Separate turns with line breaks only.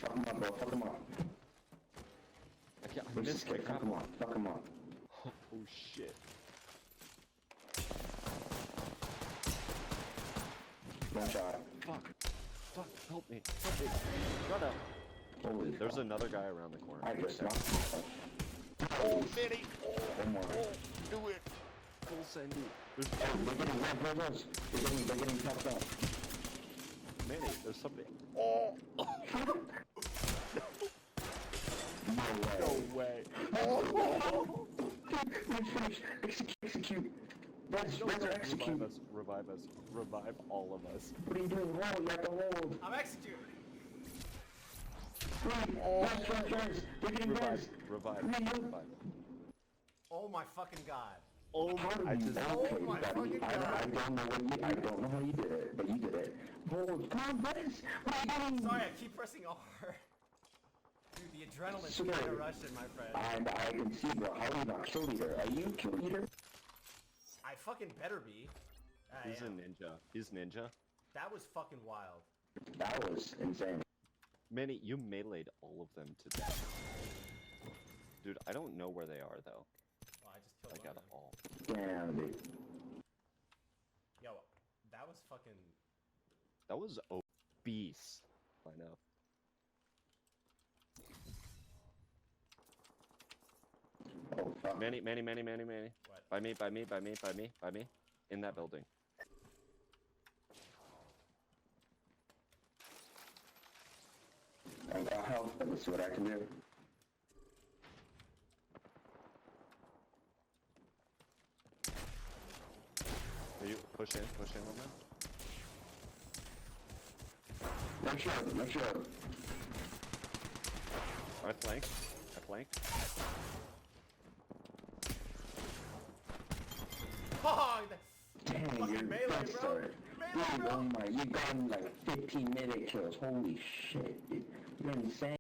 Fuck him up, bro. Fuck him up.
I missed my
Fuck him up. Fuck him up.
Oh shit.
One shot.
Fuck. Fuck. Help me. Help me. Shut up.
Holy
There's
fuck.
another guy around the corner.
I
Right
just
there.
knocked.
Oh, Manny!
One more.
Oh, do it! Full Sandy. There's
Oh, they're getting red. They're getting toughed up.
Manny, there's somebody. Oh!
No way.
No way.
Oh! Finish. Execute. Res execute.
Revive us. Revive all of us.
What are you doing? Hold. You have to hold.
I'm executing.
Res. They're getting res.
Revive.
Oh my fucking god.
Oh
How
my,
did you?
Oh my
buddy.
fucking
I
god.
don't know what you. I don't know how you did it, but you did it. Hold. Come on, Res. What are you doing?
Sorry, I keep pressing R. Dude, the adrenaline's
Sorry.
kinda rushing, my friend.
And I can see, bro. How are you not kill leader? Are you kill leader?
I fucking better be. I
he's a
am.
ninja. He's ninja.
That was fucking wild.
That was insane.
Manny, you meleeed all of them to death. Dude, I don't know where they are though.
Well, I just killed
I
one
got
of them.
all.
Damn, dude.
Yo, that was fucking...
That was obese. I know.
Oh, fuck.
Manny.
What?
By me. In that building.
I got help. Let's see what I can do.
Are you push in on them?
No shield.
I flanked.
Oh,
Dang,
fucking
you're
melee, bro.
bastard.
Melee,
Dude,
bro.
oh my, you've gotten like 15-minute kills. Holy shit, dude. You're insane.